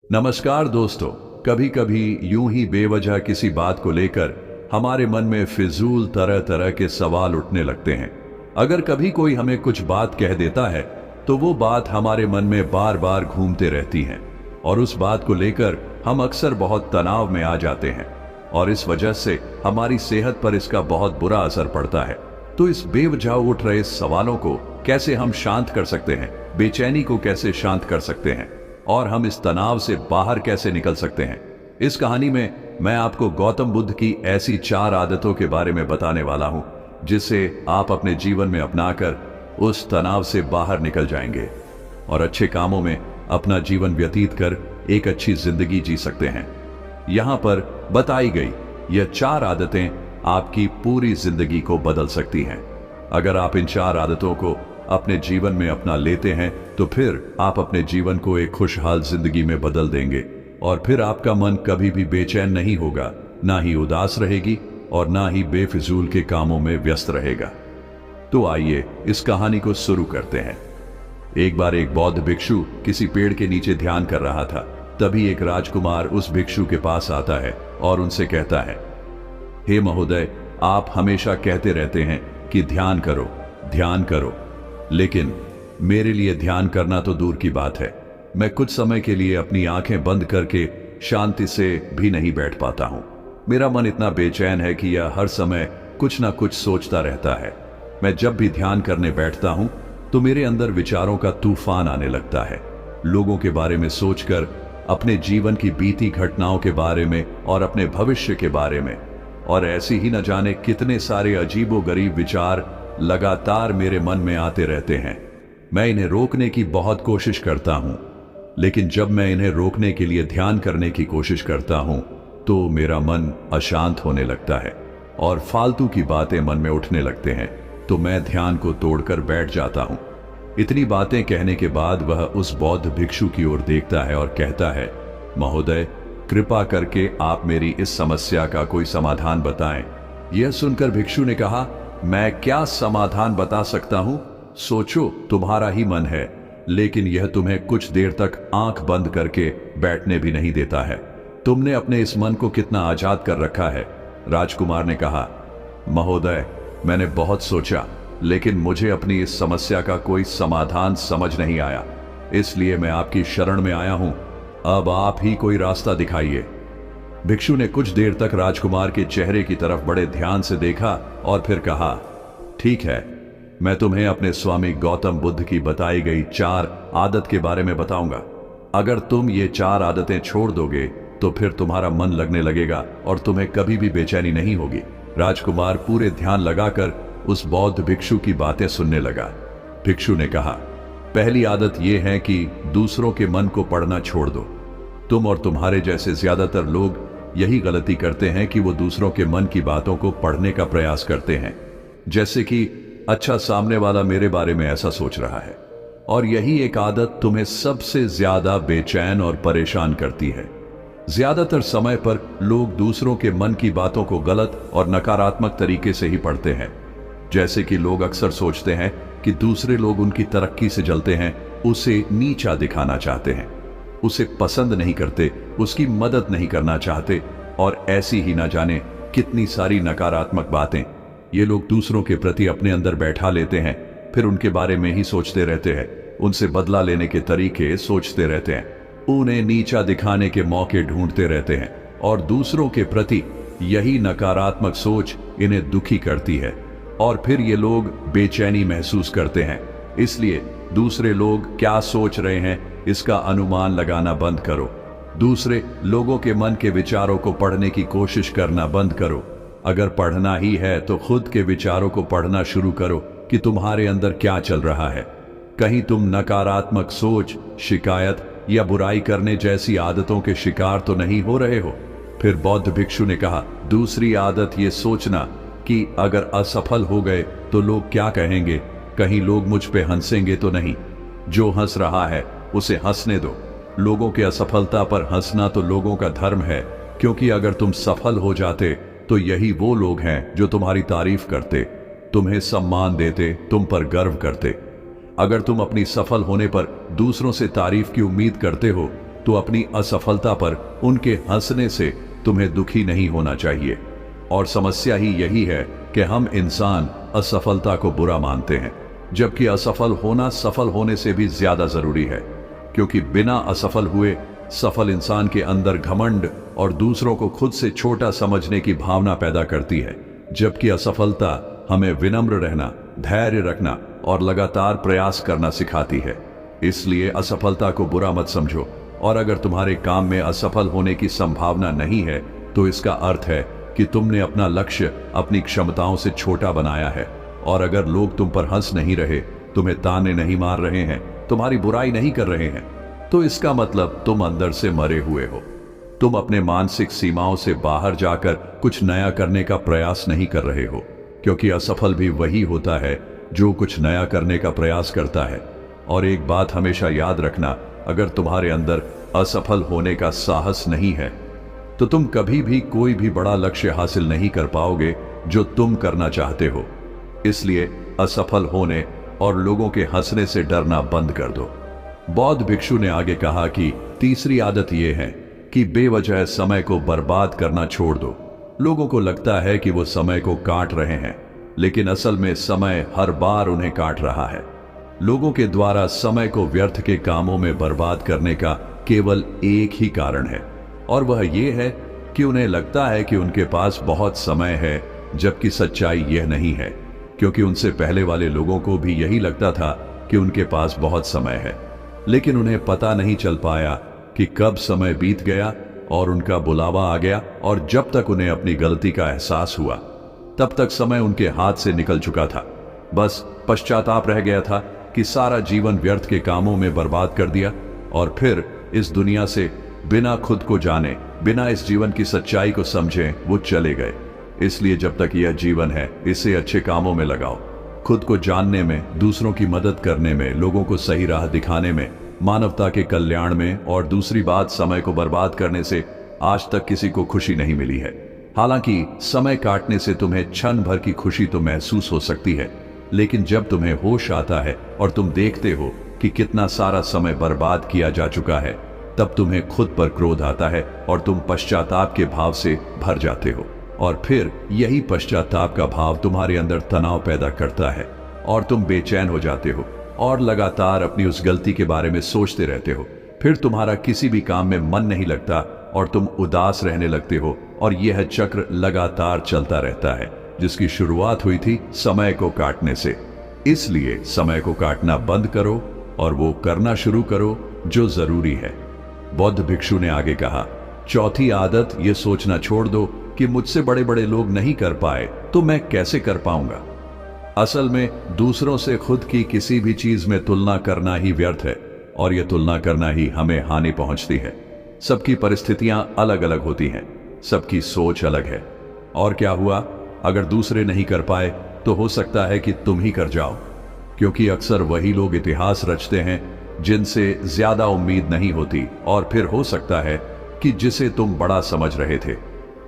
नमस्कार दोस्तों। कभी कभी यूं ही बेवजह किसी बात को लेकर हमारे मन में फिजूल तरह तरह के सवाल उठने लगते हैं। अगर कभी कोई हमें कुछ बात कह देता है तो वो बात हमारे मन में बार बार घूमते रहती है और उस बात को लेकर हम अक्सर बहुत तनाव में आ जाते हैं और इस वजह से हमारी सेहत पर इसका बहुत बुरा असर पड़ता है। तो इस बेवजह उठ रहे सवालों को कैसे हम शांत कर सकते हैं, बेचैनी को कैसे शांत कर सकते हैं और हम इस तनाव से बाहर कैसे निकल सकते हैं, इस कहानी में मैं आपको गौतम बुद्ध की ऐसी 4 आदतों के बारे में बताने वाला हूं जिसे आप अपने जीवन में अपनाकर उस तनाव से बाहर निकल जाएंगे और अच्छे कामों में अपना जीवन व्यतीत कर एक अच्छी जिंदगी जी सकते हैं। यहां पर बताई गई यह 4 आदतें आपकी पूरी जिंदगी को बदल सकती हैं। अगर आप इन 4 आदतों को अपने जीवन में अपना लेते हैं तो फिर आप अपने जीवन को एक खुशहाल जिंदगी में बदल देंगे और फिर आपका मन कभी भी बेचैन नहीं होगा, ना ही उदास रहेगी और ना ही बेफिजूल के कामों में व्यस्त रहेगा। तो आइए इस कहानी को शुरू करते हैं। एक बार एक बौद्ध भिक्षु किसी पेड़ के नीचे ध्यान कर रहा था। तभी एक राजकुमार उस भिक्षु के पास आता है और उनसे कहता है, हे महोदय, आप हमेशा कहते रहते हैं कि ध्यान करो, लेकिन मेरे लिए ध्यान करना तो दूर की बात है। मैं कुछ समय के लिए अपनी आंखें बंद करके शांति से भी नहीं बैठ पाता हूं। मेरा मन इतना बेचैन है कि यह हर समय कुछ ना कुछ सोचता रहता है। मैं जब भी ध्यान करने बैठता हूं तो मेरे अंदर विचारों का तूफान आने लगता है, लोगों के बारे में सोचकर, अपने जीवन की बीती घटनाओं के बारे में और अपने भविष्य के बारे में, और ऐसी ही न जाने कितने सारे अजीबोगरीब विचार लगातार मेरे मन में आते रहते हैं। मैं इन्हें रोकने की बहुत कोशिश करता हूं, लेकिन जब मैं इन्हें रोकने के लिए ध्यान करने की कोशिश करता हूं तो मेरा मन अशांत होने लगता है और फालतू की बातें मन में उठने लगते हैं। तो मैं ध्यान को तोड़कर बैठ जाता हूं। इतनी बातें कहने के बाद वह उस बौद्ध भिक्षु की ओर देखता है और कहता है, महोदय, कृपा करके आप मेरी इस समस्या का कोई समाधान बताएं। यह सुनकर भिक्षु ने कहा, मैं क्या समाधान बता सकता हूं? सोचो, तुम्हारा ही मन है, लेकिन यह तुम्हें कुछ देर तक आंख बंद करके बैठने भी नहीं देता है। तुमने अपने इस मन को कितना आजाद कर रखा है। राजकुमार ने कहा, महोदय, मैंने बहुत सोचा, लेकिन मुझे अपनी इस समस्या का कोई समाधान समझ नहीं आया, इसलिए मैं आपकी शरण में आया हूं। अब आप ही कोई रास्ता दिखाइए। भिक्षु ने कुछ देर तक राजकुमार के चेहरे की तरफ बड़े ध्यान से देखा और फिर कहा, ठीक है, मैं तुम्हें अपने स्वामी गौतम बुद्ध की बताई गई 4 आदत के बारे में बताऊंगा। अगर तुम ये 4 आदतें छोड़ दोगे तो फिर तुम्हारा मन लगने लगेगा और तुम्हें कभी भी बेचैनी नहीं होगी। राजकुमार पूरे ध्यान लगाकर उस बौद्ध भिक्षु की बातें सुनने लगा। भिक्षु ने कहा, पहली आदत यह है कि दूसरों के मन को पढ़ना छोड़ दो। तुम और तुम्हारे जैसे ज्यादातर लोग यही गलती करते हैं कि वो दूसरों के मन की बातों को पढ़ने का प्रयास करते हैं, जैसे कि अच्छा, सामने वाला मेरे बारे में ऐसा सोच रहा है। और यही एक आदत तुम्हें सबसे ज्यादा बेचैन और परेशान करती है। ज्यादातर समय पर लोग दूसरों के मन की बातों को गलत और नकारात्मक तरीके से ही पढ़ते हैं। जैसे कि लोग अक्सर सोचते हैं कि दूसरे लोग उनकी तरक्की से जलते हैं, उसे नीचा दिखाना चाहते हैं, उसे पसंद नहीं करते, उसकी मदद नहीं करना चाहते, और ऐसी ही ना जाने कितनी सारी नकारात्मक बातें ये लोग दूसरों के प्रति अपने अंदर बैठा लेते हैं। फिर उनके बारे में ही सोचते रहते हैं, उनसे बदला लेने के तरीके सोचते रहते हैं, उन्हें नीचा दिखाने के मौके ढूंढते रहते हैं और दूसरों के प्रति यही नकारात्मक सोच इन्हें दुखी करती है और फिर ये लोग बेचैनी महसूस करते हैं। इसलिए दूसरे लोग क्या सोच रहे हैं इसका अनुमान लगाना बंद करो। दूसरे लोगों के मन के विचारों को पढ़ने की कोशिश करना बंद करो। अगर पढ़ना ही है तो खुद के विचारों को पढ़ना शुरू करो कि तुम्हारे अंदर क्या चल रहा है। कहीं तुम नकारात्मक सोच, शिकायत या बुराई करने जैसी आदतों के शिकार तो नहीं हो रहे हो। फिर बौद्ध भिक्षु ने कहा, दूसरी आदत ये सोचना कि अगर असफल हो गए तो लोग क्या कहेंगे, कहीं लोग मुझ पे हंसेंगे तो नहीं। जो हंस रहा है उसे हंसने दो। लोगों के असफलता पर हंसना तो लोगों का धर्म है, क्योंकि अगर तुम सफल हो जाते तो यही वो लोग हैं जो तुम्हारी तारीफ करते, तुम्हें सम्मान देते, तुम पर गर्व करते। अगर तुम अपनी सफल होने पर दूसरों से तारीफ की उम्मीद करते हो तो अपनी असफलता पर उनके हंसने से तुम्हें दुखी नहीं होना चाहिए। और समस्या ही यही है कि हम इंसान असफलता को बुरा मानते हैं, जबकि असफल होना सफल होने से भी ज्यादा जरूरी है। क्योंकि बिना असफल हुए सफल इंसान के अंदर घमंड और दूसरों को खुद से छोटा समझने की भावना पैदा करती है, जबकि असफलता हमें विनम्र रहना, धैर्य रखना और लगातार प्रयास करना सिखाती है। इसलिए असफलता को बुरा मत समझो, और अगर तुम्हारे काम में असफल होने की संभावना नहीं है तो इसका अर्थ है कि तुमने अपना लक्ष्य अपनी क्षमताओं से छोटा बनाया है। और अगर लोग तुम पर हंस नहीं रहे, तुम्हें ताने नहीं मार रहे हैं, तुम्हारी बुराई नहीं कर रहे हैं, तो इसका मतलब तुम अंदर से मरे हुए हो। तुम अपने मानसिक सीमाओं से बाहर जाकर कुछ नया करने का प्रयास नहीं कर रहे हो, क्योंकि असफल भी वही होता है जो कुछ नया करने का प्रयास करता है। और एक बात हमेशा याद रखना, अगर तुम्हारे अंदर असफल होने का साहस नहीं है तो तुम कभी भी कोई भी बड़ा लक्ष्य हासिल नहीं कर पाओगे जो तुम करना चाहते हो। इसलिए असफल होने और लोगों के हंसने से डरना बंद कर दो। बौद्ध भिक्षु ने आगे कहा कि तीसरी आदत यह है कि बेवजह समय को बर्बाद करना छोड़ दो। लोगों को लगता है कि वो समय को काट रहे हैं, लेकिन असल में समय हर बार उन्हें काट रहा है। लोगों के द्वारा समय को व्यर्थ के कामों में बर्बाद करने का केवल एक ही कारण है, और वह यह है कि उन्हें लगता है कि उनके पास बहुत समय है, जबकि सच्चाई यह नहीं है। क्योंकि उनसे पहले वाले लोगों को भी यही लगता था कि उनके पास बहुत समय है, लेकिन उन्हें पता नहीं चल पाया कि कब समय बीत गया और उनका बुलावा आ गया, और जब तक उन्हें अपनी गलती का एहसास हुआ तब तक समय उनके हाथ से निकल चुका था। बस पश्चाताप रह गया था कि सारा जीवन व्यर्थ के कामों में बर्बाद कर दिया, और फिर इस दुनिया से बिना खुद को जाने, बिना इस जीवन की सच्चाई को समझे वो चले गए। इसलिए जब तक यह जीवन है, इसे अच्छे कामों में लगाओ, खुद को जानने में, दूसरों की मदद करने में, लोगों को सही राह दिखाने में, मानवता के कल्याण में। और दूसरी बात, समय को बर्बाद करने से आज तक किसी को खुशी नहीं मिली है। हालांकि समय काटने से तुम्हें क्षण भर की खुशी तो महसूस हो सकती है, लेकिन जब तुम्हें होश आता है और तुम देखते हो कि कितना सारा समय बर्बाद किया जा चुका है, तब तुम्हें खुद पर क्रोध आता है और तुम पश्चाताप के भाव से भर जाते हो। और फिर यही पश्चाताप का भाव तुम्हारे अंदर तनाव पैदा करता है और तुम बेचैन हो जाते हो और लगातार अपनी उस गलती के बारे में सोचते रहते हो। फिर तुम्हारा किसी भी काम में मन नहीं लगता और तुम उदास रहने लगते हो, और यह चक्र लगातार चलता रहता है, जिसकी शुरुआत हुई थी समय को काटने से। इसलिए समय को काटना बंद करो और वो करना शुरू करो जो जरूरी है। बौद्ध भिक्षु ने आगे कहा, चौथी आदत ये सोचना छोड़ दो कि मुझसे बड़े बड़े लोग नहीं कर पाए तो मैं कैसे कर पाऊंगा। असल में दूसरों से खुद की किसी भी चीज में तुलना करना ही व्यर्थ है, और यह तुलना करना ही हमें हानि पहुंचती है। सबकी परिस्थितियां अलग अलग होती हैं, सबकी सोच अलग है। और क्या हुआ, अगर दूसरे नहीं कर पाए तो हो सकता है कि तुम ही कर जाओ, क्योंकि अक्सर वही लोग इतिहास रचते हैं जिनसे ज्यादा उम्मीद नहीं होती। और फिर हो सकता है कि जिसे तुम बड़ा समझ रहे थे,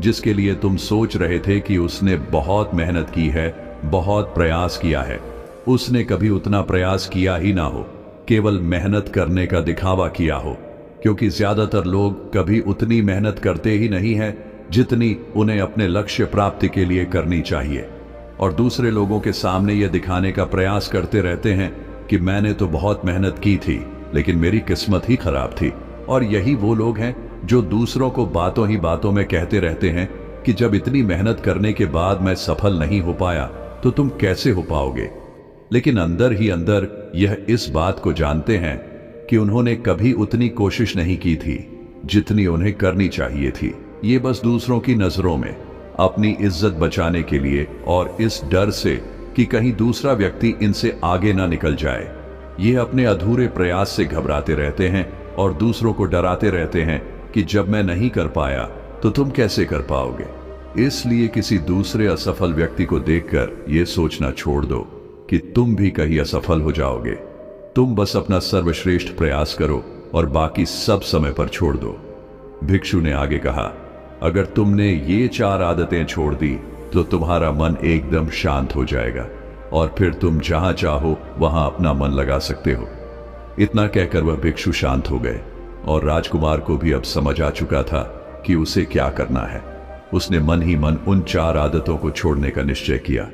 जिसके लिए तुम सोच रहे थे कि उसने बहुत मेहनत की है, बहुत प्रयास किया है, उसने कभी उतना प्रयास किया ही ना हो, केवल मेहनत करने का दिखावा किया हो। क्योंकि ज्यादातर लोग कभी उतनी मेहनत करते ही नहीं हैं जितनी उन्हें अपने लक्ष्य प्राप्ति के लिए करनी चाहिए, और दूसरे लोगों के सामने यह दिखाने का प्रयास करते रहते हैं कि मैंने तो बहुत मेहनत की थी, लेकिन मेरी किस्मत ही खराब थी। और यही वो लोग हैं जो दूसरों को बातों ही बातों में कहते रहते हैं कि जब इतनी मेहनत करने के बाद मैं सफल नहीं हो पाया तो तुम कैसे हो पाओगे। लेकिन अंदर ही अंदर यह इस बात को जानते हैं कि उन्होंने कभी उतनी कोशिश नहीं की थी जितनी उन्हें करनी चाहिए थी। ये बस दूसरों की नजरों में अपनी इज्जत बचाने के लिए और इस डर से कि कहीं दूसरा व्यक्ति इनसे आगे ना निकल जाए, ये अपने अधूरे प्रयास से घबराते रहते हैं और दूसरों को डराते रहते हैं कि जब मैं नहीं कर पाया तो तुम कैसे कर पाओगे। इसलिए किसी दूसरे असफल व्यक्ति को देखकर यह सोचना छोड़ दो कि तुम भी कहीं असफल हो जाओगे। तुम बस अपना सर्वश्रेष्ठ प्रयास करो और बाकी सब समय पर छोड़ दो। भिक्षु ने आगे कहा, अगर तुमने ये 4 आदतें छोड़ दी तो तुम्हारा मन एकदम शांत हो जाएगा और फिर तुम जहां चाहो वहां अपना मन लगा सकते हो। इतना कहकर वह भिक्षु शांत हो गए और राजकुमार को भी अब समझ आ चुका था कि उसे क्या करना है। उसने मन ही मन उन 4 आदतों को छोड़ने का निश्चय किया।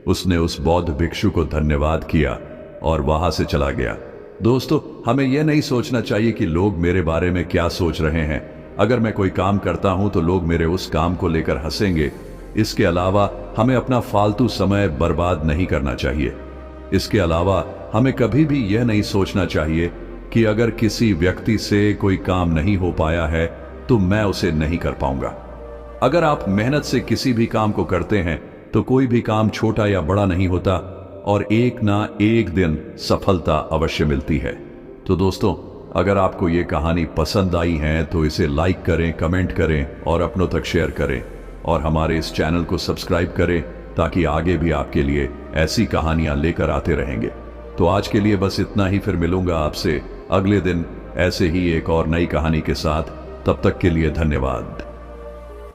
उसने उस बौद्ध भिक्षु को धन्यवाद किया और वहां से चला गया। दोस्तों, हमें यह नहीं सोचना चाहिए कि लोग मेरे बारे में क्या सोच रहे हैं। अगर मैं कोई काम करता हूं तो लोग मेरे उस काम को लेकर हंसेंगे। इसके अलावा हमें अपना फालतू समय बर्बाद नहीं करना चाहिए। इसके अलावा हमें कभी भी यह नहीं सोचना चाहिए कि अगर किसी व्यक्ति से कोई काम नहीं हो पाया है तो मैं उसे नहीं कर पाऊंगा। अगर आप मेहनत से किसी भी काम को करते हैं तो कोई भी काम छोटा या बड़ा नहीं होता और एक ना एक दिन सफलता अवश्य मिलती है। तो दोस्तों, अगर आपको ये कहानी पसंद आई है तो इसे लाइक करें, कमेंट करें और अपनों तक शेयर करें और हमारे इस चैनल को सब्सक्राइब करें ताकि आगे भी आपके लिए ऐसी कहानियां लेकर आते रहेंगे। तो आज के लिए बस इतना ही। फिर मिलूंगा आपसे अगले दिन ऐसे ही एक और नई कहानी के साथ। तब तक के लिए धन्यवाद।